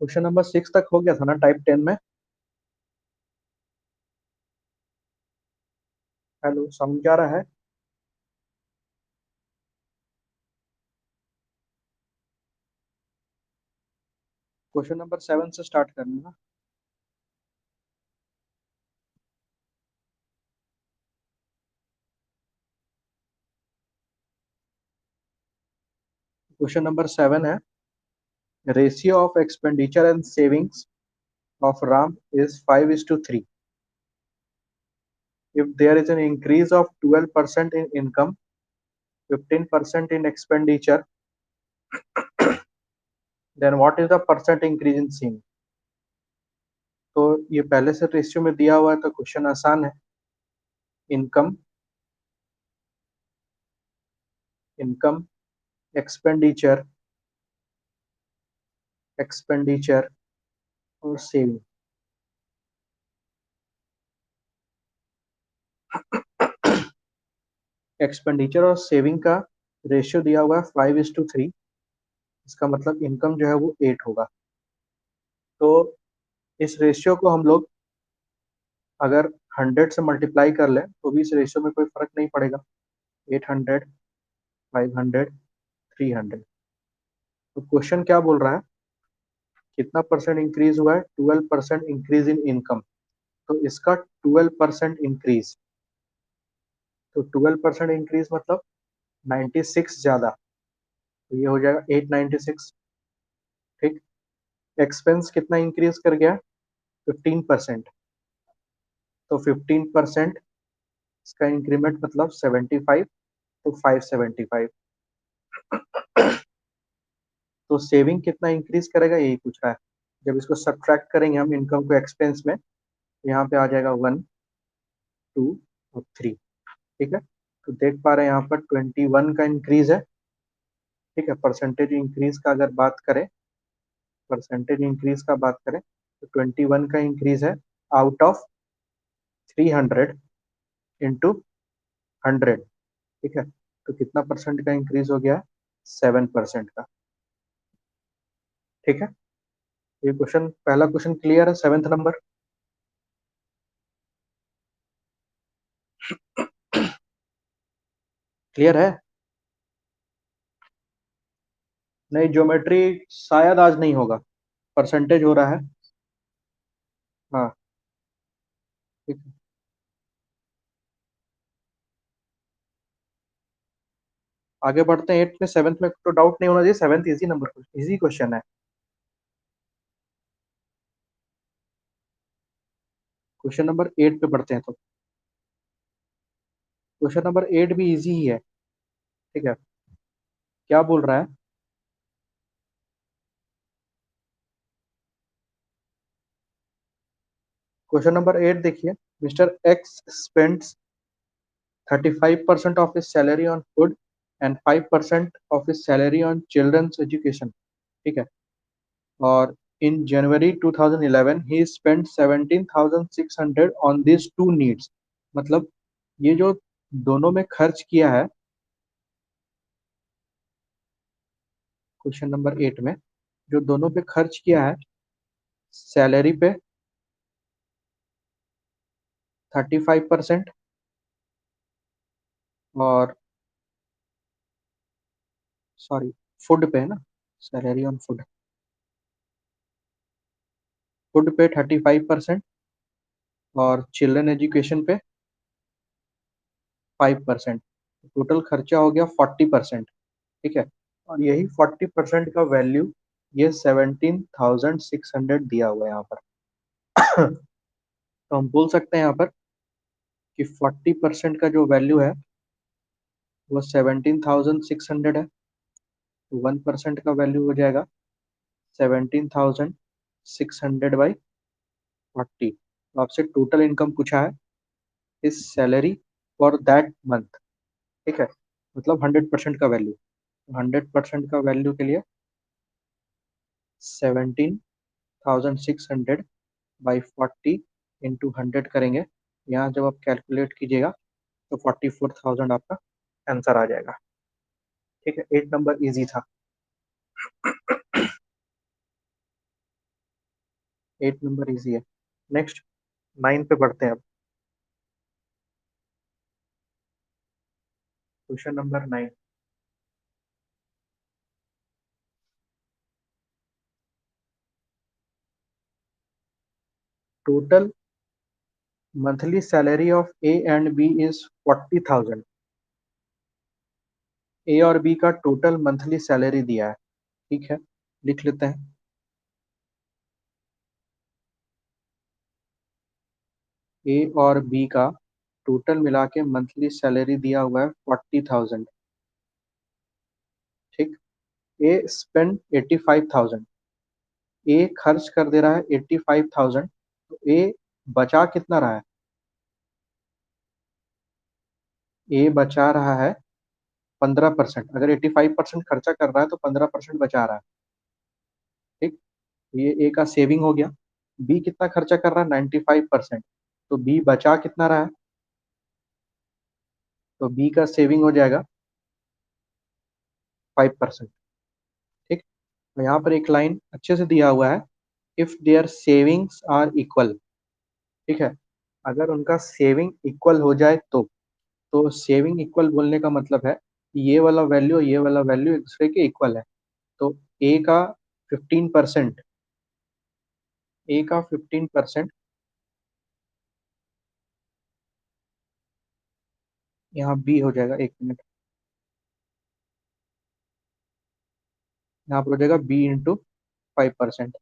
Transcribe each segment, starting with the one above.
Question number 6 तक हो गया था ना टाइप 10 में। हेलो, साउंड जा रहा है? क्वेश्चन नंबर 7 से स्टार्ट करना ना। क्वेश्चन नंबर 7 है, ratio of expenditure and savings of RAM is 5:3. If there is an increase of 12% in income, 15% in expenditure, then what is the percent increase in saving? तो ये पहले से ratio में दिया हुआ है तो क्वेश्चन आसान है। इनकम, इनकम, एक्सपेंडिचर, एक्सपेंडिचर और सेविंग। एक्सपेंडिचर और सेविंग का रेशियो दिया हुआ है 5:3। इसका मतलब इनकम जो है वो 8 होगा। तो इस रेशियो को हम लोग अगर 100 से मल्टीप्लाई कर लें तो भी इस रेशियो में कोई फर्क नहीं पड़ेगा। 800, 500, 300। तो क्वेश्चन क्या बोल रहा है, कितना परसेंट इंक्रीज हुआ है? 12% इंक्रीज इन इनकम। तो इसका 12% इंक्रीज, तो 12% इंक्रीज मतलब 96 ज्यादा, तो ये हो जाएगा 896। ठीक। एक्सपेंस कितना इंक्रीज कर गया? 15%। तो 15% इसका इंक्रीमेंट मतलब 75, तो 575। तो सेविंग कितना इंक्रीज करेगा यही पूछ रहा है। जब इसको सब्ट्रैक्ट करेंगे हम इनकम को एक्सपेंस में, तो यहाँ पे आ जाएगा 1, 2 और 3। ठीक है। तो देख पा रहे हैं यहाँ पर 21 का इंक्रीज है। ठीक है। परसेंटेज इंक्रीज का अगर बात करें, परसेंटेज इंक्रीज का बात करें तो 21 का इंक्रीज है आउट ऑफ 300 इंटू 100। ठीक है। तो कितना परसेंट का इंक्रीज हो गया? 7% का। ठीक है। ये क्वेश्चन, पहला क्वेश्चन क्लियर है, 7th नंबर। क्लियर है? नहीं, ज्योमेट्री शायद आज नहीं होगा, परसेंटेज हो रहा है। हाँ। ठीक है। आगे बढ़ते हैं 8 में। 7th में तो डाउट नहीं होना चाहिए, 7th easy number, easy question है। क्वेश्चन नंबर 8 पे बढ़ते हैं। तो क्वेश्चन नंबर 8 भी इजी ही है। ठीक है। क्या बोल रहा है? क्वेश्चन नंबर 8 देखिए। Mister x spends 35% of his salary on food and 5% of his salary on children's education। ठीक है। और in January 2011 he spent 17,600 on these two needs। मतलब ये जो दोनों में खर्च किया है, क्वेश्चन नंबर 8 में जो दोनों पे खर्च किया है, सैलरी पे 35% और सॉरी, फूड पे है ना, सैलरी ऑन फूड, फूड पे 35% और चिल्ड्रन एजुकेशन पे 5%। टोटल खर्चा हो गया 40%। ठीक है। और यही 40% का वैल्यू ये 17,600 दिया हुआ है यहाँ पर। तो हम बोल सकते हैं यहाँ पर कि 40% का जो वैल्यू है वो 17,600 है। तो 1% का वैल्यू हो जाएगा 17,600 बाई 40। तो आपसे टोटल इनकम पूछा है, इस सैलरी फॉर दैट मंथ। ठीक है। मतलब 100% का वैल्यू। 100% का वैल्यू के लिए 17,600 बाई 40 इंटू 100 करेंगे। यहाँ जब आप कैलकुलेट कीजिएगा तो 44,000 आपका आंसर आ जाएगा। ठीक है। 8 नंबर इजी था। 8 नंबर इजी है। नेक्स्ट 9 पे बढ़ते हैं अब। Question number 9। Total monthly salary of A and B is 40,000। A और बी का टोटल मंथली सैलरी दिया है। ठीक है, लिख लेते हैं। ए और बी का टोटल मिला के मंथली सैलरी दिया हुआ है 40,000। ठीक। ए स्पेंड 85,000। ए खर्च कर दे रहा है 85,000। तो ए बचा कितना रहा है? ए बचा रहा है 15%। अगर 85% खर्चा कर रहा है तो 15% बचा रहा है। ठीक। ये ए का सेविंग हो गया। बी कितना खर्चा कर रहा है? 95%। तो बी बचा कितना रहा है? तो बी का सेविंग हो जाएगा 5%। ठीक। तो यहाँ पर एक लाइन अच्छे से दिया हुआ है, if there savings are equal. ठीक है, अगर उनका सेविंग इक्वल हो जाए तो सेविंग इक्वल बोलने का मतलब है कि ये वाला वैल्यू एक दूसरे के इक्वल है। तो ए का 15%, ए का 15%, यहाँ बी हो जाएगा। एक मिनट, यहाँ पर हो जाएगा बी इंटू 5%।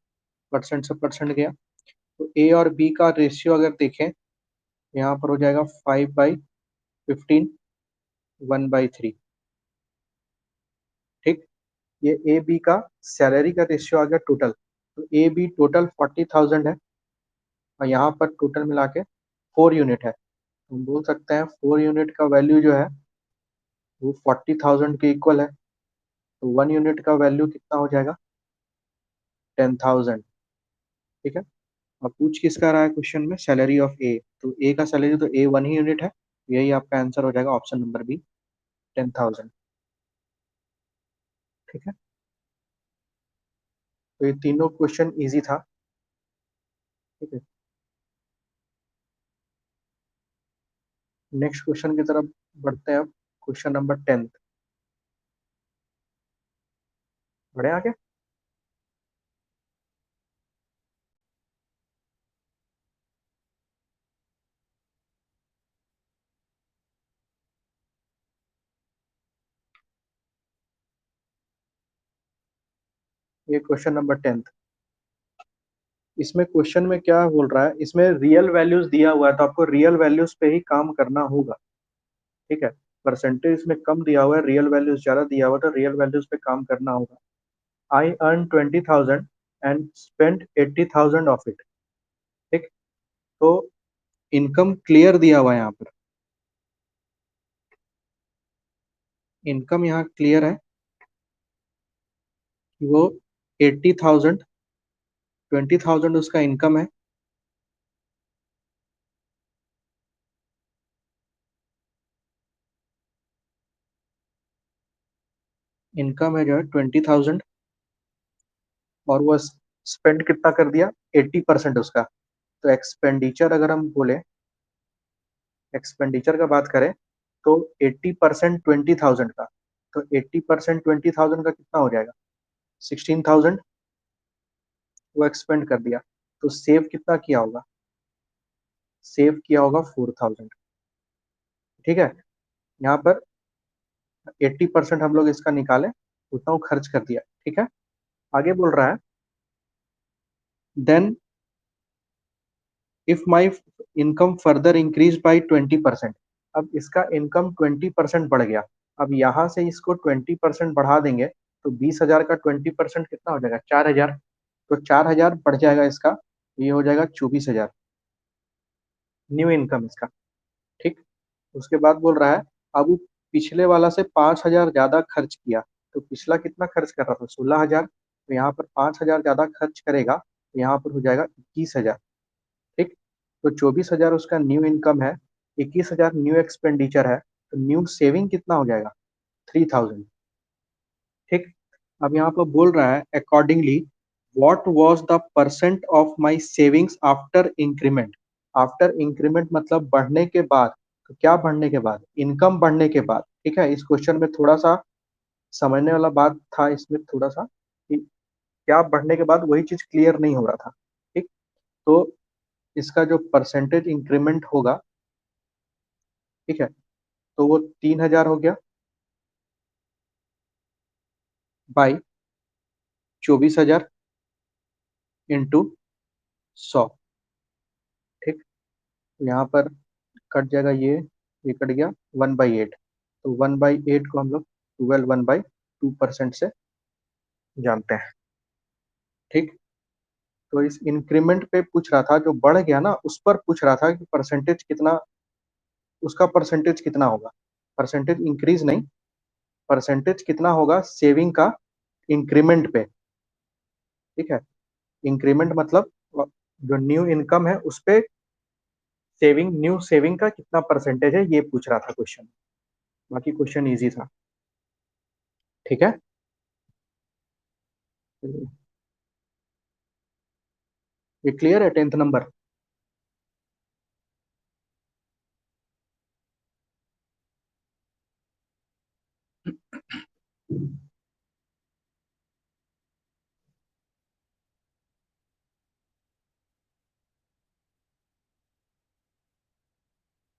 परसेंट से परसेंट गया। तो ए और बी का रेशियो अगर देखें, यहाँ पर हो जाएगा 5/15, 1/3। ठीक। ये ए बी का सैलरी का रेशियो आ गया टोटल। तो ए बी टोटल 40,000 है, और यहाँ पर टोटल मिला के 4 यूनिट है। हम बोल सकते हैं 4 यूनिट का वैल्यू जो है वो 40,000 के इक्वल है। तो 1 यूनिट का वैल्यू कितना हो जाएगा? 10,000। ठीक है। अब पूछ किसका रहा है क्वेश्चन में? सैलरी ऑफ ए। तो ए का सैलरी तो ए 1 ही यूनिट है। यही आपका आंसर हो जाएगा, ऑप्शन नंबर बी, 10,000। ठीक है। तो ये तीनों क्वेश्चन इजी था। ठीक है। नेक्स्ट क्वेश्चन की तरफ बढ़ते हैं अब। Question number 10। बढ़े आगे। ये क्वेश्चन नंबर 10। इसमें क्वेश्चन में क्या बोल रहा है, इसमें रियल वैल्यूज दिया हुआ है तो आपको रियल वैल्यूज पे ही काम करना होगा। ठीक है। परसेंटेज इसमें कम दिया हुआ है, रियल वैल्यूज ज्यादा दिया हुआ है, तो रियल वैल्यूज पे काम करना होगा। I earn 20,000 and spend 80,000 of it. ठीक। तो इनकम क्लियर दिया हुआ है यहाँ पर। इनकम यहाँ क्लियर है कि वो 80,000, 20,000 उसका इनकम है। इनकम है जो है 20,000, और वो स्पेंड कितना कर दिया? 80% उसका। तो एक्सपेंडिचर अगर हम बोले, एक्सपेंडिचर का बात करें, तो 80% 20,000 का। तो 80% 20,000 का कितना हो जाएगा? 16,000। वो एक्सपेंड कर दिया। तो सेव कितना किया होगा? सेव किया होगा 4,000। ठीक है। यहाँ पर 80% हम लोग इसका निकाले, उतना वो खर्च कर दिया। ठीक है। आगे बोल रहा है, then if my income further increase by 20%। अब इसका इनकम 20% बढ़ गया। अब यहाँ से इसको 20% बढ़ा देंगे तो 20,000 का 20% कितना हो जाएगा? 4,000। तो 4,000 बढ़ जाएगा इसका, ये हो जाएगा 24,000 न्यू इनकम इसका। ठीक। उसके बाद बोल रहा है, अब वो पिछले वाला से 5,000 ज्यादा खर्च किया। तो पिछला कितना खर्च कर रहा था? 16,000। तो यहाँ पर 5,000 ज्यादा खर्च करेगा, तो यहाँ पर हो जाएगा 21,000। ठीक। तो 24,000 उसका न्यू इनकम है, 21,000 न्यू एक्सपेंडिचर है। तो न्यू सेविंग कितना हो जाएगा? 3,000। ठीक। अब यहाँ पर बोल रहा है accordingly what was the percent of my savings after increment. After increment मतलब बढ़ने के बाद। तो क्या बढ़ने के बाद? इनकम बढ़ने के बाद। ठीक है, इस क्वेश्चन में थोड़ा सा समझने वाला बात था इसमें थोड़ा सा कि क्या बढ़ने के बाद, वही चीज क्लियर नहीं हो रहा था। ठीक, तो इसका जो परसेंटेज इंक्रीमेंट होगा, ठीक है, तो वो 3,000 हो गया बाई 24,000 इंटू 100। ठीक, यहाँ पर कट जाएगा, ये कट गया 1/8। तो 1/8 को हम लोग 12 1/2% से जानते हैं। ठीक, तो इस इंक्रीमेंट पे पूछ रहा था, जो बढ़ गया ना उस पर पूछ रहा था कि परसेंटेज कितना, उसका परसेंटेज कितना होगा। परसेंटेज इंक्रीज नहीं, परसेंटेज कितना होगा सेविंग का इंक्रीमेंट पे। ठीक है, इंक्रीमेंट मतलब जो न्यू इनकम है उस पे सेविंग, न्यू सेविंग का कितना परसेंटेज है, ये पूछ रहा था क्वेश्चन। बाकी क्वेश्चन इजी था। ठीक है, ये क्लियर है 10th नंबर।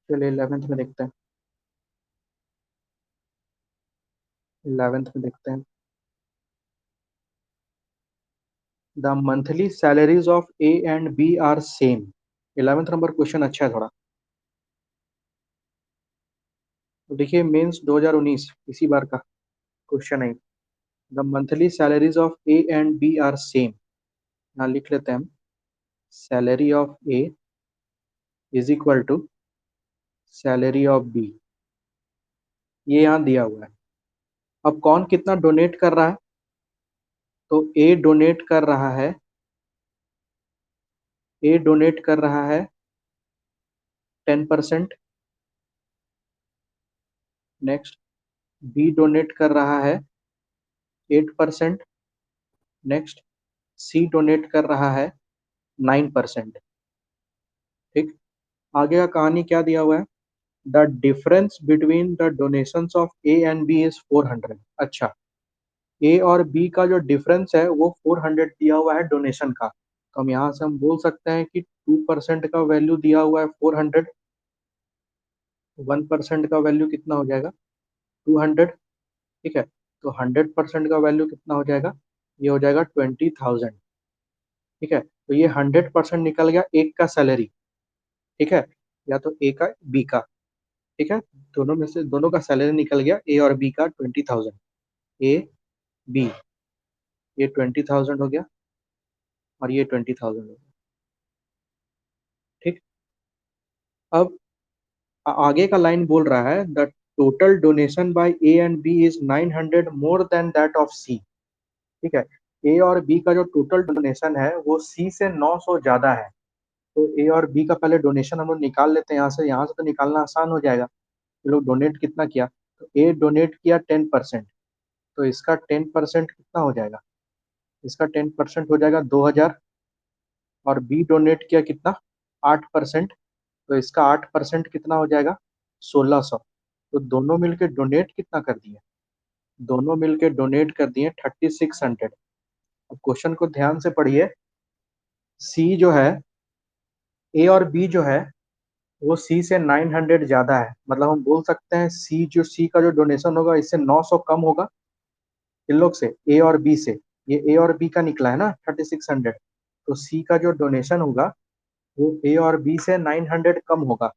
चलिए 11th में देखते हैं। 11th में देखते हैं। The monthly salaries of A and B are same. 11th number question अच्छा है थोड़ा। तो देखिए मेंस 2019 इसी बार का क्वेश्चन है। The monthly salaries of A and B are same. यहाँ लिख लेते हैं हम, salary of A is equal to salary of B. ये यहाँ दिया हुआ है। अब कौन कितना डोनेट कर रहा है? तो ए डोनेट कर रहा है 10%। नेक्स्ट, बी डोनेट कर रहा है 8%। नेक्स्ट, सी डोनेट कर रहा है 9%। ठीक, आगे का कहानी क्या दिया हुआ है? The difference between the donations of A and B is 400। अच्छा, ए और बी का जो डिफरेंस है वो 400 दिया हुआ है डोनेशन का। तो हम यहाँ से हम बोल सकते हैं कि 2% का वैल्यू दिया हुआ है 400। 1% का वैल्यू कितना हो जाएगा? 200। ठीक है, तो 100% का वैल्यू कितना हो जाएगा? ये हो जाएगा 20,000। ठीक है, तो ये 100% निकल गया एक का सैलरी। ठीक है, या तो ए का बी का। ठीक है, दोनों में से दोनों का सैलरी निकल गया, ए और बी का 20,000। ए बी, ये 20,000 हो गया और ये 20,000 हो गया। ठीक, अब आगे का लाइन बोल रहा है the total donation by A and B is 900 more than that of C. ठीक है, ए और बी का जो टोटल डोनेशन है वो सी से 900 ज्यादा है। तो ए और बी का पहले डोनेशन हम लोग निकाल लेते हैं यहाँ से तो निकालना आसान हो जाएगा। ये लोग डोनेट कितना किया? तो ए डोनेट किया 10%। तो इसका 10% कितना हो जाएगा? इसका 10% हो जाएगा 2,000। और बी डोनेट किया कितना? 8%। तो इसका 8% कितना हो जाएगा? 1,600। तो दोनों मिलके डोनेट कितना कर दिए? दोनों मिलके डोनेट कर दिए 3,600। अब क्वेश्चन को ध्यान से पढ़िए। सी जो है, ए और बी जो है वो सी से 900 ज्यादा है। मतलब हम बोल सकते हैं सी का जो डोनेशन होगा इससे 900 कम होगा इन लोग से, ए और बी से। ये ए और बी का निकला है ना 3,600। तो सी का जो डोनेशन होगा वो ए और बी से 900 कम होगा।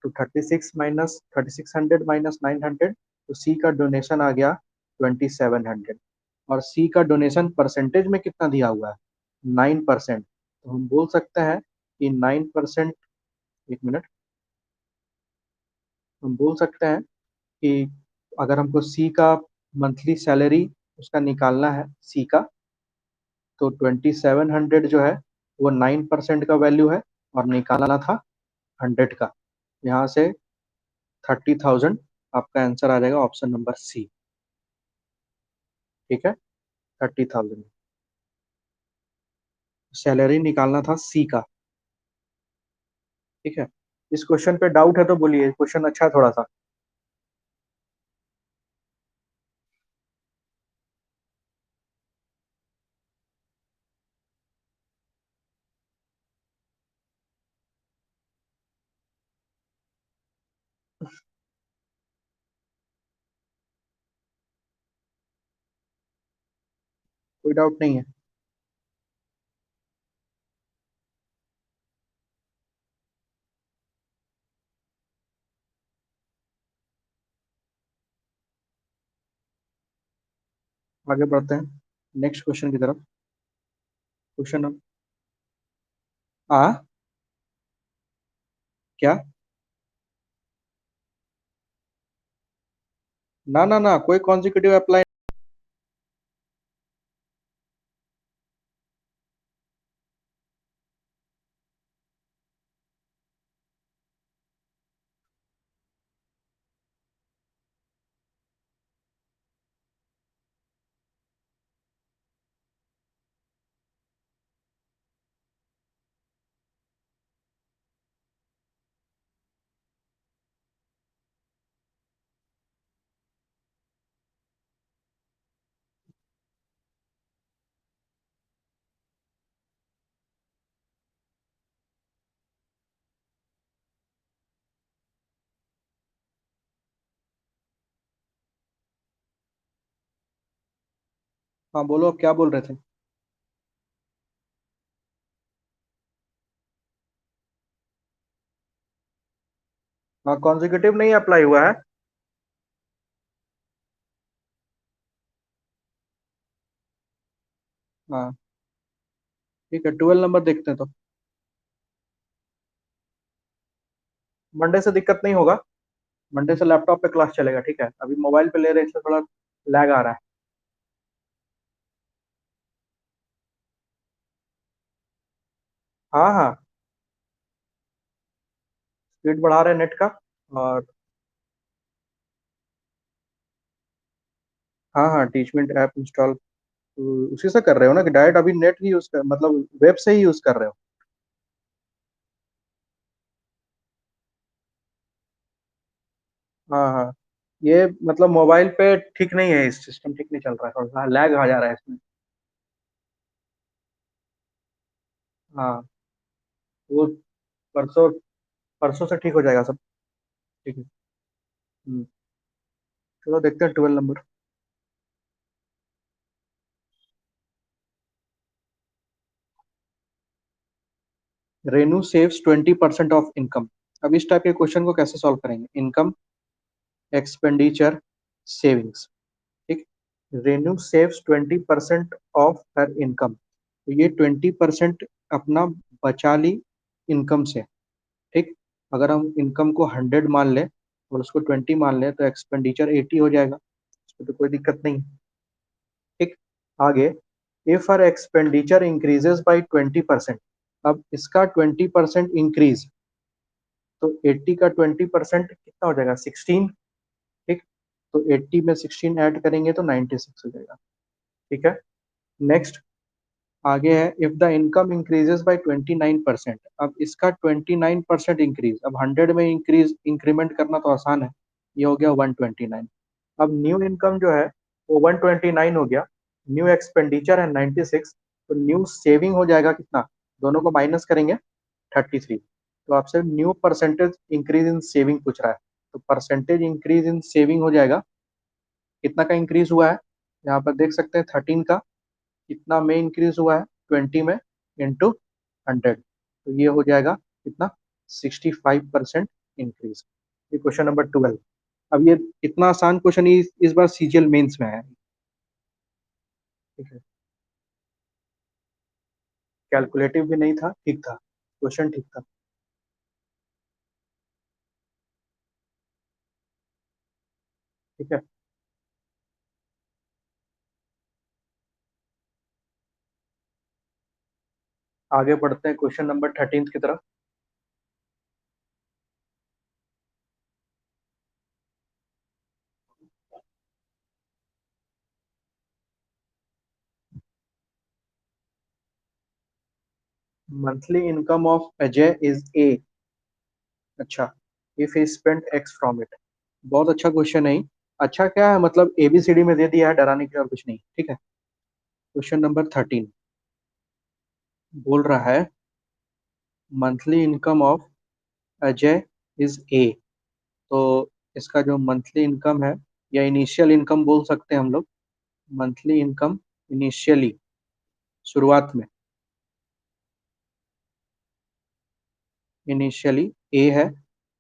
तो 36 माइनस 900, तो सी का डोनेशन आ गया 2,700। और सी का डोनेशन परसेंटेज में कितना दिया हुआ है? 9%। तो हम बोल सकते हैं कि 9%, एक मिनट, हम बोल सकते हैं कि अगर हमको सी का मंथली सैलरी उसका निकालना है सी का, तो 2,700 जो है वो 9% का वैल्यू है और निकालना था 100 का। यहाँ से 30,000 आपका आंसर आ जाएगा, ऑप्शन नंबर सी। ठीक है, 30,000। सैलरी निकालना था सी का। ठीक है। इस क्वेश्चन पे डाउट है तो बोलिए, क्वेश्चन अच्छा है थोड़ा सा। कोई डाउट नहीं है। आगे बढ़ते हैं नेक्स्ट क्वेश्चन की तरफ। क्वेश्चन आ क्या? ना ना ना, कोई कॉन्जिक्यूटिव अप्लाई। हाँ बोलो, अब क्या बोल रहे थे? हाँ, कॉन्जिक्यूटिव नहीं अप्लाई हुआ है। हाँ ठीक है, 12 नंबर देखते हैं तो। मंडे से दिक्कत नहीं होगा। मंडे से लैपटॉप पे क्लास चलेगा, ठीक है। अभी मोबाइल पे ले रहे हैं इसलिए थोड़ा लैग आ रहा है। हाँ हाँ, स्पीड बढ़ा रहे हैं नेट का। और हाँ हाँ, टीचमेंट ऐप इंस्टॉल उसी से कर रहे हो ना, कि डायरेक्ट अभी नेट ही यूज कर, मतलब वेब से ही यूज कर रहे हो? हाँ हाँ, ये मतलब मोबाइल पे ठीक नहीं है, इस सिस्टम ठीक नहीं चल रहा है, थोड़ा सा लैग आ जा रहा है इसमें। हाँ, वो परसों परसों से ठीक हो जाएगा सब। ठीक है। हम्म, चलो देखते हैं 12 number. Renu saves 20% of income. अब इस टाइप के क्वेश्चन को कैसे सॉल्व करेंगे? Income, expenditure, savings. ठीक। रेनू सेव्स 20% ऑफ हर इनकम, तो ये 20% अपना बचा ली इनकम से। ठीक। अगर हम इनकम को 100 मान लें और उसको 20 मान लें तो एक्सपेंडिचर 80 हो जाएगा, इसमें तो कोई दिक्कत नहीं। ठीक। आगे, if our expenditure increases by 20%। अब इसका 20% इंक्रीज, तो 80 का 20% कितना हो जाएगा? 16। ठीक। तो 80 में 16 ऐड करेंगे तो 96 हो जाएगा। ठीक है। नेक्स्ट, आगे है, if the income increases by 29%। अब इसका 29% इंक्रीज, अब 100 में इंक्रीज इंक्रीमेंट करना तो आसान है। ये हो गया 129। अब न्यू इनकम जो है वो 129 हो गया, न्यू एक्सपेंडिचर है 96, तो न्यू सेविंग हो जाएगा कितना? दोनों को माइनस करेंगे, 33। तो आपसे new percentage increase in saving पूछ रहा है, तो परसेंटेज इंक्रीज इन सेविंग हो जाएगा। कितना का इंक्रीज हुआ है? यहाँ पर देख सकते हैं 13 का। कितना में इंक्रीज हुआ है? 20 में इंटू 100, तो ये हो जाएगा कितना? 65% इंक्रीज। ये क्वेश्चन नंबर 12। अब ये इतना आसान क्वेश्चन इस बार सीजीएल मेंस में है। ठीक है। कैलकुलेटिव भी नहीं था, ठीक था, क्वेश्चन ठीक था। ठीक है। आगे बढ़ते हैं क्वेश्चन नंबर 13 की तरफ। Monthly income of Ajay is A. अच्छा, if he spent X from it. बहुत अच्छा क्वेश्चन है। अच्छा क्या है, मतलब एबीसीडी में दे दिया है, डराने के लिए और कुछ नहीं। ठीक है। क्वेश्चन नंबर 13 बोल रहा है monthly income of Ajay is ए। तो इसका जो मंथली इनकम है, या इनिशियल इनकम बोल सकते हैं हम लोग, मंथली इनकम इनिशियली, शुरुआत में, इनिशियली ए है।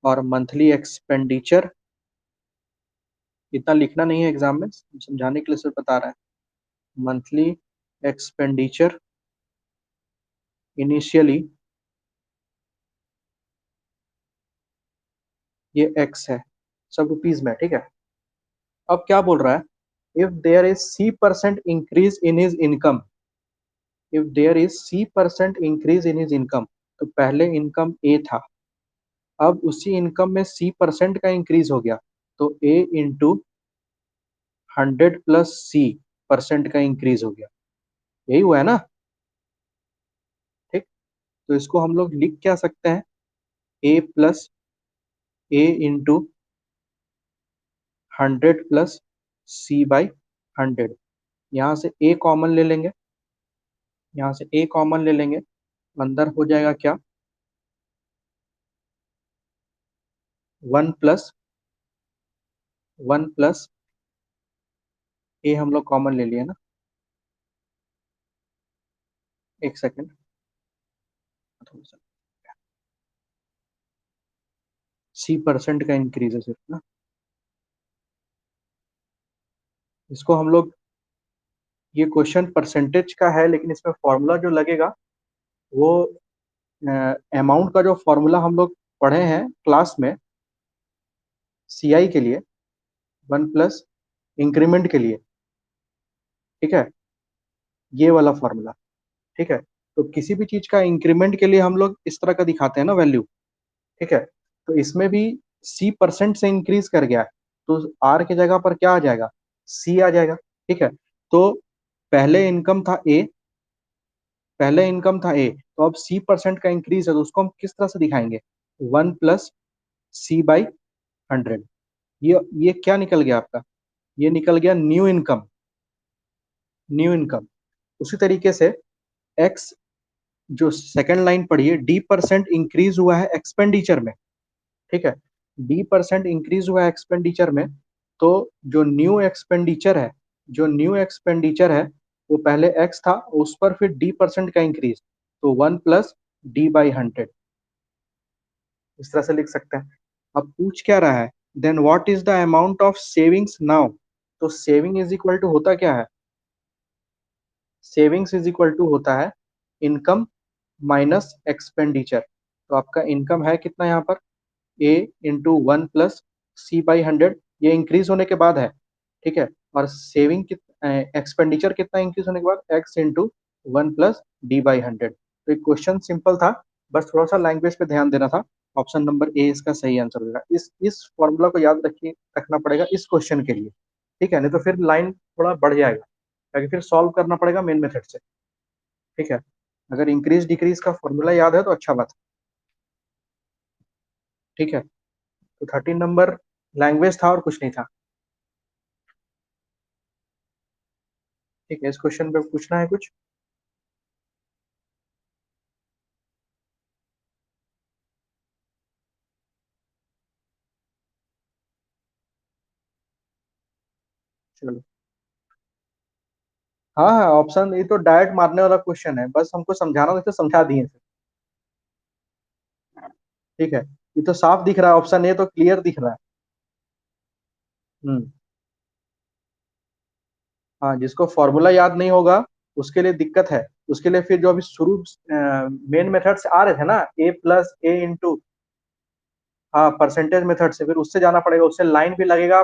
और मंथली एक्सपेंडिचर, इतना लिखना नहीं है एग्जाम में, समझाने के लिए सिर्फ बता रहा है। मंथली एक्सपेंडिचर इनिशियली, ये एक्स है, सब रुपीज में। ठीक है। अब क्या बोल रहा है, if there is C% increase in his income, if there is C% increase in his income, तो पहले इनकम ए था, अब उसी इनकम में C% का इंक्रीज हो गया, तो ए इंटू 100 + C% का इंक्रीज हो गया। यही हुआ है ना। ठीक। तो इसको हम लोग लिख क्या सकते हैं, A + A इंटू 100 + C/100। यहाँ से ए कॉमन ले लेंगे, यहाँ से ए कॉमन ले लेंगे, अंदर हो जाएगा क्या, 1 + 1 + ए हम लोग कॉमन ले लिए ना। एक सेकेंड, थोड़ा सा, C% का इंक्रीज है सिर्फ ना। इसको हम लोग, ये क्वेश्चन परसेंटेज का है, लेकिन इसमें फॉर्मूला जो लगेगा वो अमाउंट का जो फॉर्मूला हम लोग पढ़े हैं क्लास में, सीआई के लिए, 1 + इंक्रीमेंट के लिए। ठीक है, ये वाला फॉर्मूला। ठीक है। तो किसी भी चीज का इंक्रीमेंट के लिए हम लोग इस तरह का दिखाते हैं ना वैल्यू। ठीक है। तो इसमें भी C% से इंक्रीज कर गया है, तो आर की जगह पर क्या आ जाएगा, सी आ जाएगा। ठीक है। तो पहले इनकम था ए, पहले इनकम था ए, तो अब C% का इंक्रीज है, तो उसको हम किस तरह से दिखाएंगे, 1 + C/100। ये क्या निकल गया आपका, ये निकल गया न्यू इनकम, न्यू इनकम। उसी तरीके से एक्स, जो सेकंड लाइन पढ़िए, D% इंक्रीज हुआ है एक्सपेंडिचर में। ठीक है। D% इंक्रीज हुआ है एक्सपेंडिचर में, तो जो न्यू एक्सपेंडिचर है, जो न्यू एक्सपेंडिचर है, वो पहले एक्स था, उस पर फिर D% का इंक्रीज, तो 1 + D/100। इस तरह से लिख सकते हैं। अब पूछ क्या रहा है, then what is the amount of savings now. तो सेविंग इज इक्वल टू होता क्या है, सेविंग्स इज इक्वल टू होता है इनकम माइनस एक्सपेंडिचर। तो आपका इनकम है कितना यहाँ पर, ए इंटू 1 + C/100, ये इंक्रीज होने के बाद है। ठीक है। और सेविंग एक्सपेंडिचर कितना इंक्रीज होने के बाद, एक्स इंटू 1 + D/100। तो एक क्वेश्चन सिंपल था, बस थोड़ा सा लैंग्वेज पे ध्यान देना था। ऑप्शन नंबर ए इसका सही आंसर होगा। इस फॉर्मूला को याद रखिए, रखना पड़ेगा इस क्वेश्चन के लिए। ठीक है, नहीं तो फिर लाइन थोड़ा बढ़ जाएगा, ताकि फिर सॉल्व करना पड़ेगा मेन मेथड से। ठीक है। अगर इंक्रीज डिक्रीज का फॉर्मूला याद है तो अच्छा बात है। ठीक है। तो 13 नंबर लैंग्वेज था और कुछ नहीं था। ठीक है, इस क्वेश्चन पे पूछना है कुछ। चलो। हाँ हाँ, ऑप्शन, ये तो डायरेक्ट मारने वाला क्वेश्चन है, बस हमको समझाना था तो समझा दिए थे। ठीक है। ये तो साफ दिख रहा है, ऑप्शन ए तो क्लियर दिख रहा है। हम्म। हाँ, जिसको फॉर्मूला याद नहीं होगा उसके लिए दिक्कत है। उसके लिए फिर जो अभी शुरू मेन मेथड से आ रहे थे ना, A + A इंटू, हाँ, परसेंटेज मेथड से, फिर उससे जाना पड़ेगा, उससे लाइन भी लगेगा,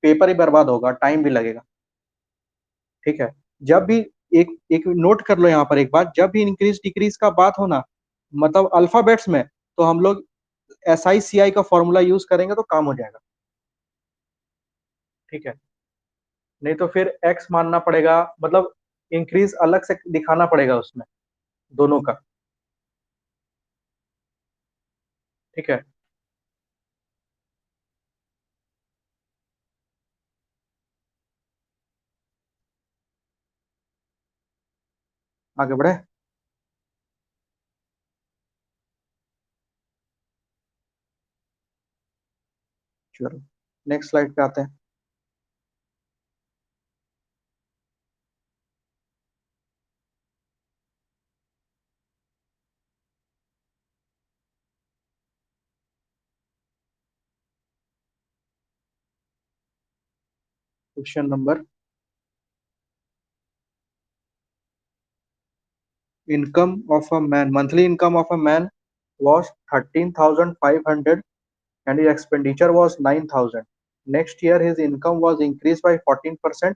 पेपर ही बर्बाद होगा, टाइम भी लगेगा। ठीक है। जब भी, एक एक नोट कर लो यहाँ पर एक बात, जब भी इंक्रीज डिक्रीज का बात हो ना, मतलब अल्फाबेट्स में, तो हम लोग SI CI का फॉर्मूला यूज करेंगे तो काम हो जाएगा। ठीक है। नहीं तो फिर एक्स मानना पड़ेगा, मतलब इंक्रीज अलग से दिखाना पड़ेगा उसमें, दोनों का। ठीक है, आगे बढ़े। चलो नेक्स्ट स्लाइड पे आते हैं। Question number, income of a man, monthly income of a man was 13,500 and his expenditure was 9,000. Next year his income was increased by 14%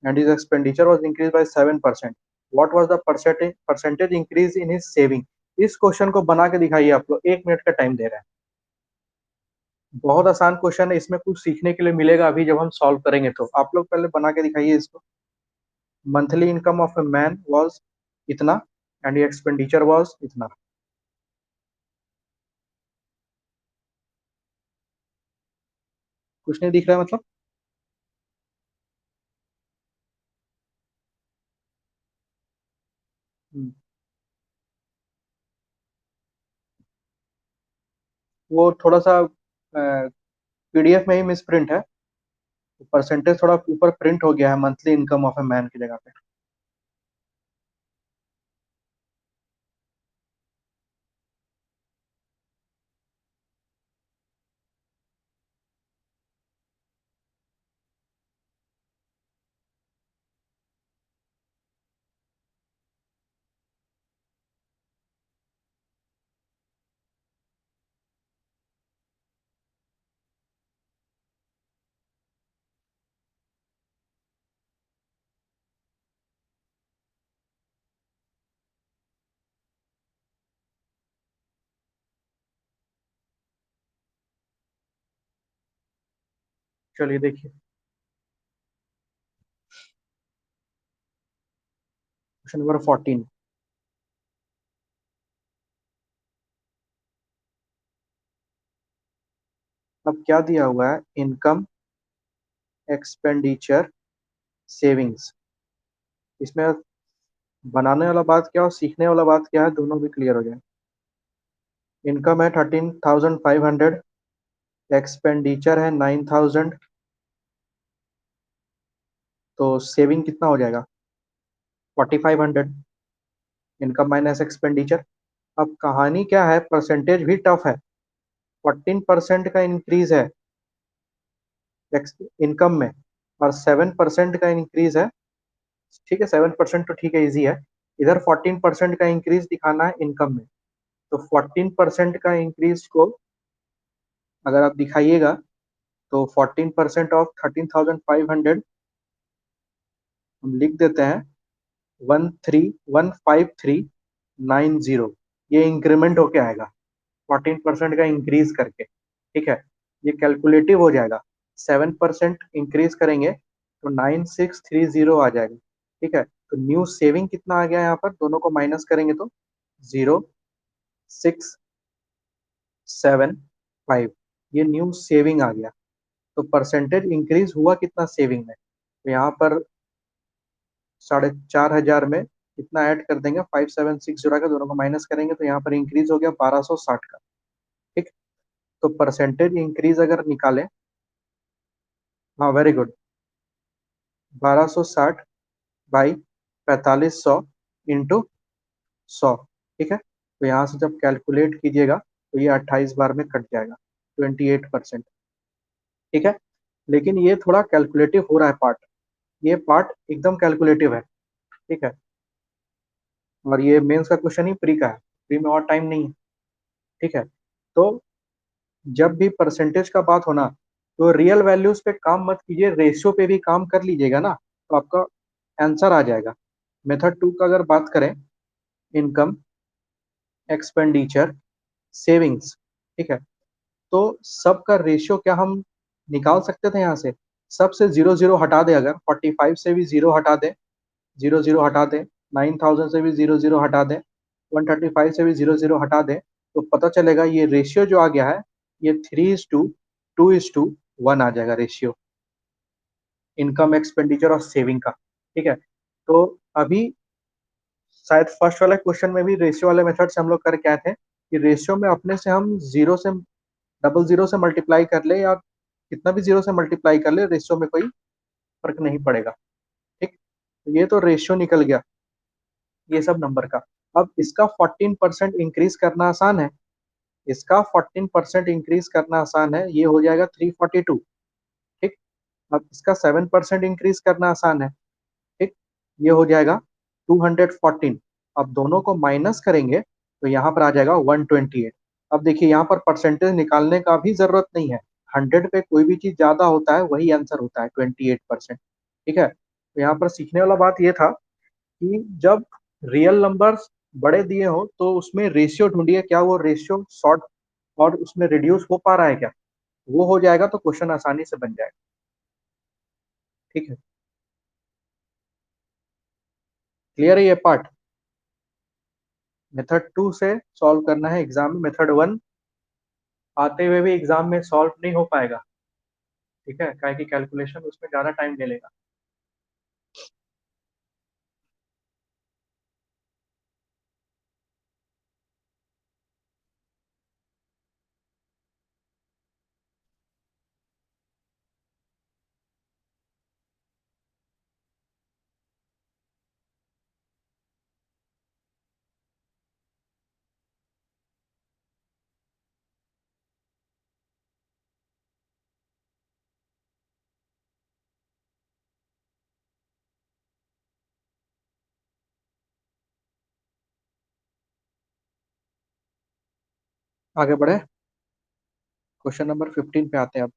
and his expenditure was increased by 7%. What was the percentage increase in his saving? इस question को बना के दिखाइए आप लोग, 1 मिनट का time दे रहे हैं। बहुत आसान क्वेश्चन है, इसमें कुछ सीखने के लिए मिलेगा अभी जब हम सॉल्व करेंगे। तो आप लोग पहले बना के दिखाइए इसको। Monthly income of a man was इतना एंड एक्सपेंडिचर वाज इतना। कुछ नहीं दिख रहा है मतलब? हम्म, वो थोड़ा सा पीडीएफ में ही मिस प्रिंट है, परसेंटेज थोड़ा ऊपर प्रिंट हो गया है monthly income of a man की जगह पे। चलिए देखिए क्वेश्चन नंबर 14। अब क्या दिया हुआ है? Income, expenditure, savings. इसमें बनाने वाला बात क्या और सीखने वाला बात क्या है, दोनों भी क्लियर हो जाए। इनकम है 13,500, एक्सपेंडिचर है 9,000, तो सेविंग कितना हो जाएगा? 4,500। Income minus expenditure. अब कहानी क्या है, परसेंटेज भी टफ है। 14% का इंक्रीज है इनकम में और 7% का इंक्रीज है। ठीक है, 7% तो ठीक है, इजी है। इधर 14% का इंक्रीज दिखाना है इनकम में। तो 14% का इंक्रीज को अगर आप दिखाइएगा तो 14% ऑफ 13,500 हम लिख देते हैं 1315390। ये इंक्रीमेंट होके आएगा 14% का इंक्रीज करके। ठीक है, ये कैलकुलेटिव हो जाएगा। 7% इंक्रीज करेंगे तो 9630 आ जाएगा। ठीक है, तो न्यू सेविंग कितना आ गया यहाँ पर, दोनों को माइनस करेंगे तो 0675, ये न्यू सेविंग आ गया। तो परसेंटेज इंक्रीज हुआ कितना सेविंग में, तो यहाँ पर 4,500 में कितना ऐड कर देंगे, 5760 का, दोनों को माइनस करेंगे तो यहाँ पर इंक्रीज हो गया 1260 का। ठीक, तो परसेंटेज इंक्रीज अगर निकालें, हाँ वेरी गुड, 1260 बाई 4500 इंटू 100। ठीक है, तो यहाँ से जब कैलकुलेट कीजिएगा तो ये 28 बार में कट जाएगा, 28%। ठीक है, लेकिन ये थोड़ा कैलकुलेटिव हो रहा है पार्ट, ये पार्ट एकदम कैलकुलेटिव है। ठीक है, और ये मेंस का क्वेश्चन ही प्री का है, प्री में और टाइम नहीं है। ठीक है, तो जब भी परसेंटेज का बात होना तो रियल वैल्यूज पे काम मत कीजिए, रेशियो पे भी काम कर लीजिएगा ना, तो आपका आंसर आ जाएगा। मेथड 2 का अगर बात करें, इनकम, एक्सपेंडिचर, सेविंग्स। ठीक है, तो सबका रेशियो क्या हम निकाल सकते थे यहाँ से? सबसे जीरो जीरो हटा दे, अगर 45 से भी जीरो हटा दे, जीरो जीरो हटा दे, 9,000 से भी जीरो जीरो हटा दे, 135 से भी जीरो जीरो हटा दे, तो पता चलेगा ये रेशियो जो आ गया है, ये 3:2:1 आ जाएगा रेशियो, इनकम एक्सपेंडिचर और सेविंग का। ठीक है, तो अभी शायद फर्स्ट वाले क्वेश्चन में भी रेशियो वाले मेथड से हम लोग करके आए थे कि रेशियो में अपने से हम जीरो से डबल जीरो से मल्टीप्लाई कर ले या कितना भी जीरो से मल्टीप्लाई कर ले, रेशियो में कोई फर्क नहीं पड़ेगा। ठीक, तो ये तो रेशियो निकल गया ये सब नंबर का। अब इसका 14% इंक्रीज करना आसान है, इसका 14% इंक्रीज करना आसान है, ये हो जाएगा 342। ठीक, अब इसका 7% इंक्रीज करना आसान है। ठीक, ये हो जाएगा 214। अब दोनों को माइनस करेंगे तो यहाँ पर आ जाएगा 128। अब देखिए यहाँ पर परसेंटेज निकालने का भी जरूरत नहीं है, 100 पे कोई भी चीज ज्यादा होता है वही आंसर होता है, 28%। ठीक है, तो यहाँ पर सीखने वाला बात ये था कि जब रियल नंबर्स बड़े दिए हो तो उसमें रेशियो ढूंढिए, क्या वो रेशियो शॉर्ट और उसमें रिड्यूस हो पा रहा है क्या, वो हो जाएगा तो क्वेश्चन आसानी से बन जाएगा। ठीक है, क्लियर है ये पार्ट। मेथड 2 से सॉल्व करना है एग्जाम में, मेथड 1 आते हुए भी एग्जाम में सॉल्व नहीं हो पाएगा। ठीक है, काहे की कैलकुलेशन उसमें ज्यादा टाइम ले लेगा। आगे बढ़े, क्वेश्चन नंबर 15 पे आते हैं अब।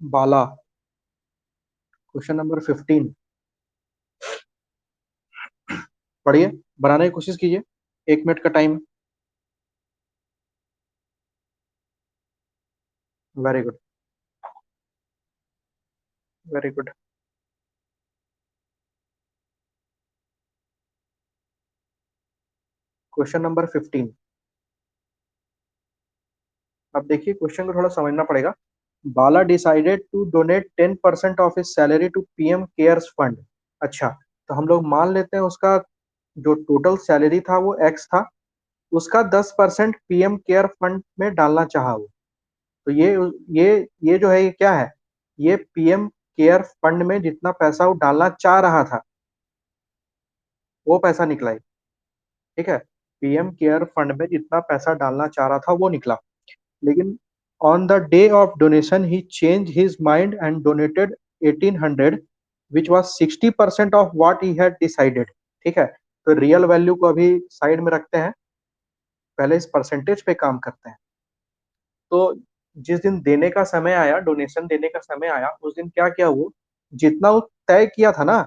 बाला, क्वेश्चन नंबर 15 पढ़िए, बनाने की कोशिश कीजिए, 1 मिनट का time. Very good, very good. Question number 15, अब देखिए क्वेश्चन को थोड़ा समझना पड़ेगा। Bala decided to donate 10% of his salary to PM CARES fund. अच्छा, तो हम लोग मान लेते हैं उसका जो टोटल सैलरी था वो एक्स था, उसका 10% पीएम केयर फंड में डालना चाहा वो। तो ये जो है ये क्या है, ये पीएम केयर फंड में जितना पैसा वो डालना चाह रहा था वो पैसा निकला है। ठीक है, पीएम केयर फंड में जितना पैसा डालना चाह रहा था वो निकला, लेकिन on the day of donation he change his mind and donated 1800 which was 60% of what he had decided. ठीक है, तो रियल वैल्यू को अभी साइड में रखते हैं, पहले इस परसेंटेज पे काम करते हैं। तो जिस दिन देने का समय आया, डोनेशन देने का समय आया, उस दिन क्या किया वो, जितना वो तय किया था ना,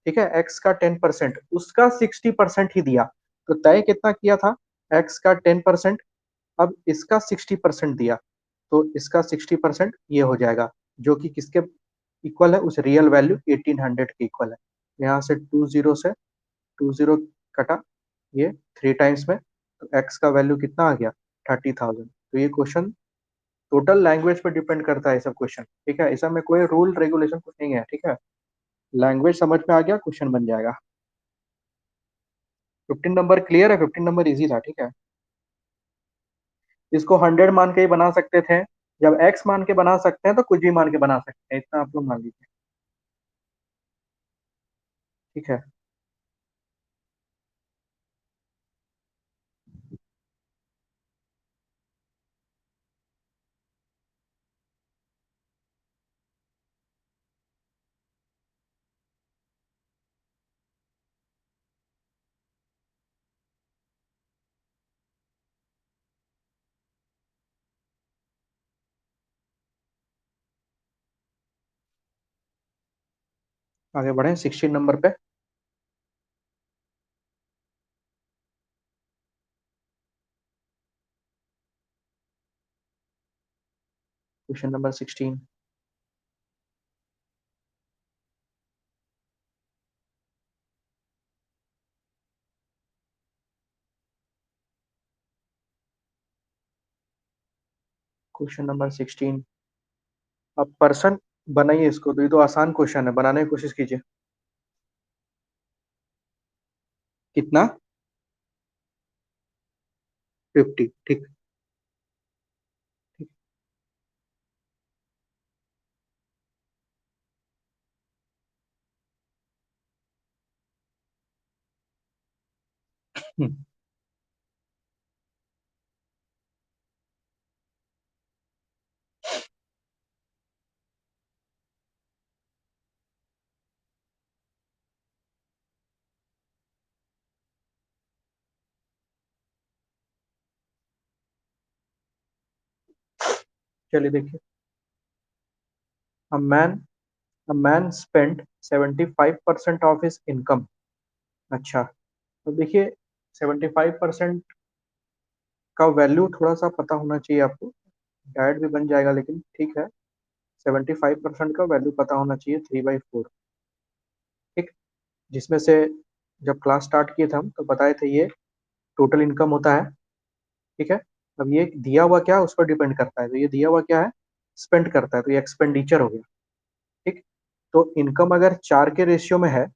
ठीक है, एक्स का 10%, उसका 60% ही दिया। तो तय कितना किया था, एक्स का 10%, अब इसका 60% दिया, तो इसका 60% ये हो जाएगा, जो कि किसके इक्वल है, उस रियल वैल्यू 1800 के इक्वल है। यहाँ से 20 कटा, ये 3 टाइम्स में, तो एक्स का वैल्यू कितना आ गया, 30,000। तो ये क्वेश्चन टोटल लैंग्वेज पे डिपेंड करता है, सब क्वेश्चन। ठीक है, ऐसा में कोई रूल रेगुलेशन कुछ नहीं है। ठीक है, लैंग्वेज समझ में आ गया, क्वेश्चन बन जाएगा। 15 नंबर क्लियर है, 15 नंबर इजी था। ठीक है, इसको 100 मान के ही बना सकते थे, जब एक्स मान के बना सकते हैं तो कुछ भी मान के बना सकते हैं, इतना आप लोग मान लीजिए। ठीक है, आगे बढ़े 16 नंबर पे। Question number 16। Question number 16। अब पर्सन बनाइए इसको, तो ये तो आसान क्वेश्चन है, बनाने की कोशिश कीजिए। कितना? 50, ठीक। हम्म, चलिए देखिए। A man a man spent 75% of his income. अच्छा, तो देखिए 75% का वैल्यू थोड़ा सा पता होना चाहिए आपको। डायरेक्ट भी बन जाएगा लेकिन ठीक है। 75% का वैल्यू पता होना चाहिए, 3/4। ठीक। जिसमें से जब क्लास स्टार्ट किए थे हम तो बताए थे ये टोटल इनकम होता है। ठीक है। अब ये दिया हुआ क्या है उस पर डिपेंड करता है, तो ये दिया हुआ क्या है, स्पेंड करता है, तो ये एक्सपेंडिचर हो गया। ठीक। तो इनकम अगर 4 के रेशियो में है,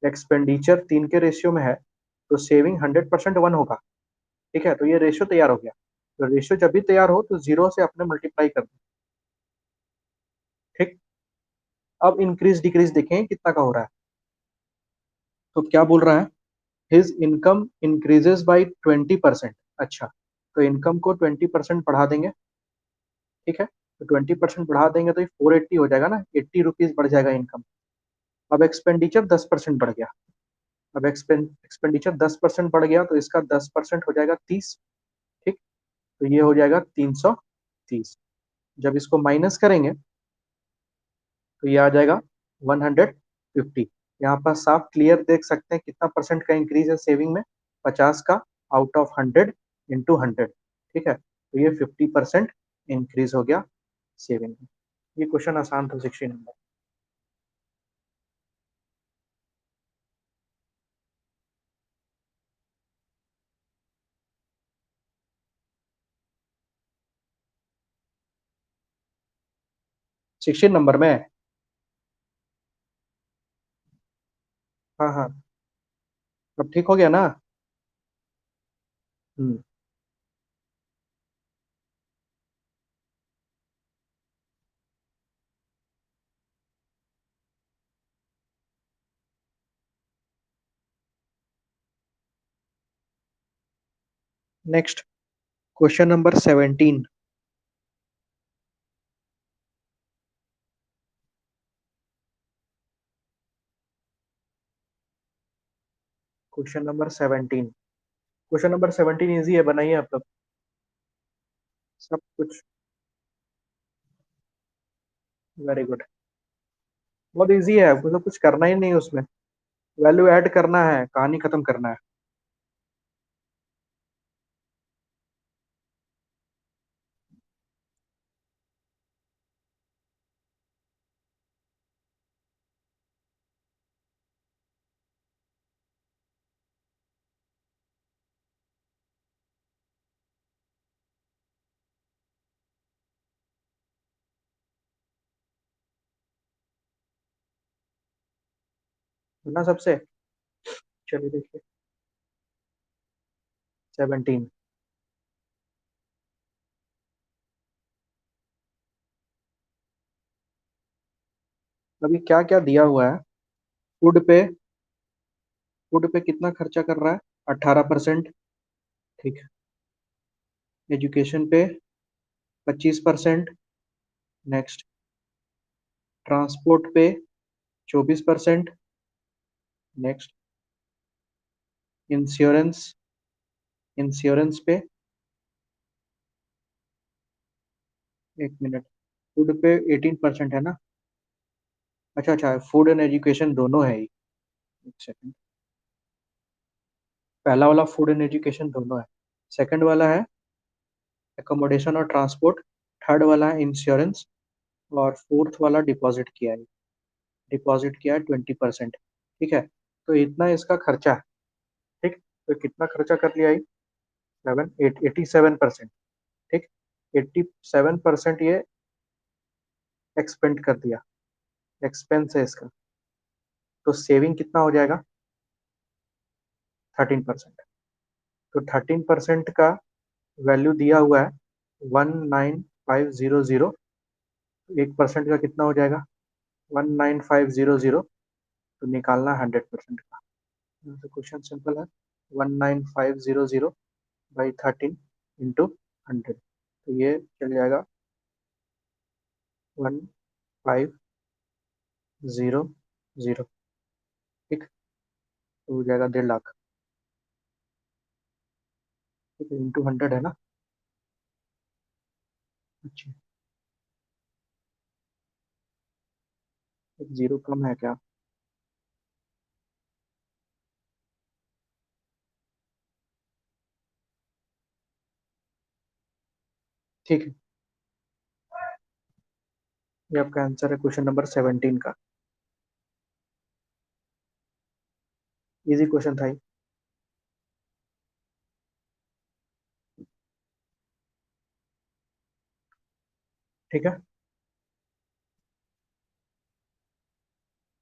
एक्सपेंडिचर 3 के रेशियो में है, तो सेविंग 100% 1 होगा। ठीक है, तो ये रेशियो तैयार हो गया। तो रेशियो जब भी तैयार हो तो जीरो से अपने मल्टीप्लाई कर दो। ठीक। अब इंक्रीज डिक्रीज देखें कितना का हो रहा है। तो क्या बोल रहा है, हिज इनकम इंक्रीजेस बाई 20%। अच्छा, तो इनकम को 20% बढ़ा देंगे। ठीक है, तो 20% बढ़ा देंगे तो ये 480 हो जाएगा ना, 80 रुपीज बढ़ जाएगा इनकम। अब एक्सपेंडिचर 10% बढ़ गया। अब एक्सपेंडिचर 10% बढ़ गया तो इसका 10% हो जाएगा 30। ठीक। तो ये हो जाएगा 330। जब इसको माइनस करेंगे तो ये आ जाएगा 150। यहाँ पर साफ क्लियर देख सकते हैं कितना परसेंट का इंक्रीज है सेविंग में। 50 का आउट ऑफ 100 इंटू 100। ठीक है, तो ये 50% इंक्रीज हो गया सेविंग में। ये क्वेश्चन आसान था 16 नंबर। 16 नंबर में। हाँ हाँ, अब ठीक हो गया ना। हम्म। Next, question number 17। Question number 17। Question number 17 easy है, बनाइए आप लोग। सब कुछ वेरी गुड। बहुत इजी है, आपको तो कुछ करना ही नहीं है उसमें। वैल्यू ऐड करना है, कहानी खत्म करना है। ना सबसे। चलिए देखिए। 17। अभी क्या क्या दिया हुआ है। फूड पे, फूड पे कितना खर्चा कर रहा है, 18%। ठीक है। एजुकेशन पे 25%। नेक्स्ट, ट्रांसपोर्ट पे 24%। नेक्स्ट, इंश्योरेंस, इंश्योरेंस पे, 1 मिनट, फूड पे 18% है ना। अच्छा अच्छा, फूड एंड एजुकेशन दोनों है ही। एक सेकंड। पहला वाला फूड एंड एजुकेशन दोनों है। सेकंड वाला है एकोमोडेशन और ट्रांसपोर्ट थर्ड वाला है इंश्योरेंस, और फोर्थ वाला डिपॉजिट किया है। डिपॉजिट किया है 20%। ठीक है, तो इतना इसका खर्चा है। ठीक, तो कितना खर्चा कर लिया ये? 87%। ठीक, 87% ये एक्सपेंड कर दिया, एक्सपेंस है इसका। तो सेविंग कितना हो जाएगा? 13%। तो 13% का वैल्यू दिया हुआ है 19500। 1% का कितना हो जाएगा? 19500। तो निकालना 100% का। तो क्वेश्चन सिंपल है, 19500 बाई 13 इंटू 100। तो ये चल जाएगा 1500। ठीक, तो हो जाएगा 1.5 लाख। ठीक है, इंटू 100 है ना। अच्छा, एक जीरो कम है क्या? ठीक है, ये आपका आंसर है क्वेश्चन नंबर 17 का। इजी क्वेश्चन था ये। ठीक है,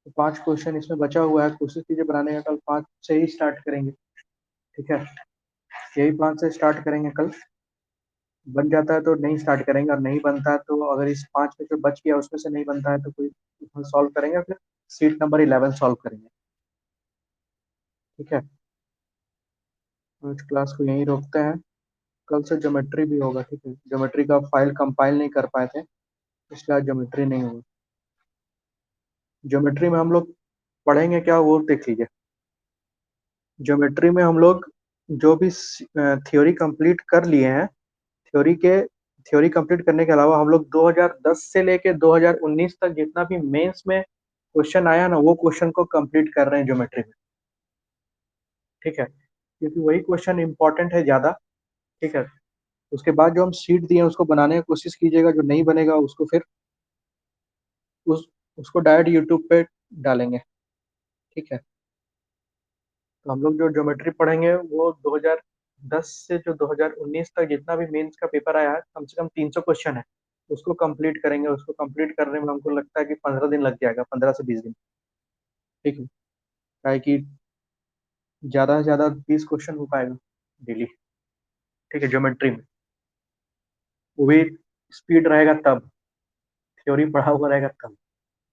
तो 5 क्वेश्चन इसमें बचा हुआ है, कोशिश कीजिए बनाने का। कल 5 से ही स्टार्ट करेंगे। ठीक है, यही 5 से स्टार्ट करेंगे कल। बन जाता है तो नहीं स्टार्ट करेंगे, और नहीं बनता है तो, अगर इस 5 में जो बच गया उसमें से नहीं बनता है तो कोई सॉल्व करेंगे, फिर सीट नंबर 11 सॉल्व करेंगे। ठीक है, आज क्लास को यहीं रोकते हैं। कल से ज्योमेट्री भी होगा। ठीक है, ज्योमेट्री का फाइल कंपाइल नहीं कर पाए थे, इसलिए आज ज्योमेट्री नहीं होगा। ज्योमेट्री में हम लोग पढ़ेंगे क्या, वो देख लीजिए। ज्योमेट्री में हम लोग जो भी थ्योरी कंप्लीट कर लिए हैं, थ्योरी कंप्लीट करने के अलावा हम लोग 2010 से लेके 2019 तक जितना भी मेंस में क्वेश्चन आया ना, वो क्वेश्चन को कंप्लीट कर रहे हैं ज्योमेट्री में। ठीक है, क्योंकि वही क्वेश्चन इंपॉर्टेंट है ज़्यादा। ठीक है, उसके बाद जो हम शीट दिए हैं उसको बनाने की कोशिश कीजिएगा, जो नहीं बनेगा उसको फिर उस उसको डायरेक्ट यूट्यूब पे डालेंगे। ठीक है, तो हम लोग जो ज्योमेट्री पढ़ेंगे वो 2010 से जो 2019 तक जितना भी मेंस का पेपर आया है, कम से कम 300 क्वेश्चन है, उसको कंप्लीट करेंगे। उसको कंप्लीट करने में हमको लगता है कि 15 दिन लग जाएगा, 15 से 20 दिन। ठीक है, क्या है कि ज़्यादा से ज़्यादा 20 क्वेश्चन हो पाएगा डेली। ठीक है, ज्योमेट्री में वो भी स्पीड रहेगा तब, थ्योरी पढ़ा हुआ रहेगा तब।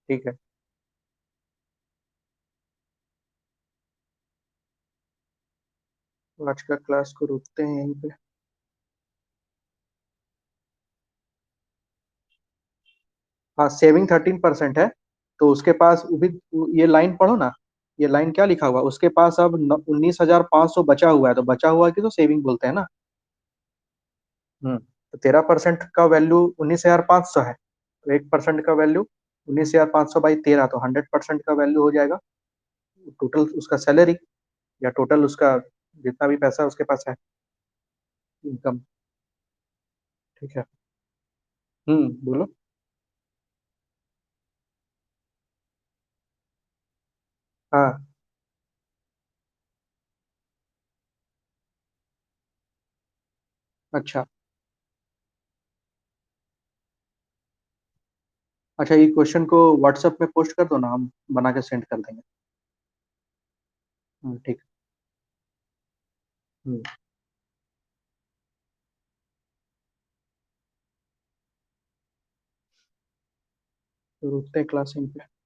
ठीक है, तो आज का क्लास को रोकते हैं यहीं पे। हाँ, सेविंग 13% है, तो उसके पास वो भी, ये लाइन पढ़ो ना। ये लाइन क्या लिखा हुआ है? उसके पास अब 19,500 बचा हुआ है, तो बचा हुआ है कि तो सेविंग बोलते हैं ना। तो 13% का वैल्यू 19,500 है, तो 1% का वैल्यू 19,500 बाई 13, तो 100% का वैल्यू हो जाएगा टोटल उसका सैलरी, या टोटल उसका जितना भी पैसा उसके पास है, इनकम। ठीक है। बोलो। हाँ, अच्छा। अच्छा, ये क्वेश्चन को व्हाट्सएप में पोस्ट कर दो ना, हम बना के सेंड कर देंगे। ठीक। हम्म, तो रुकते हैं क्लास यहीं पे।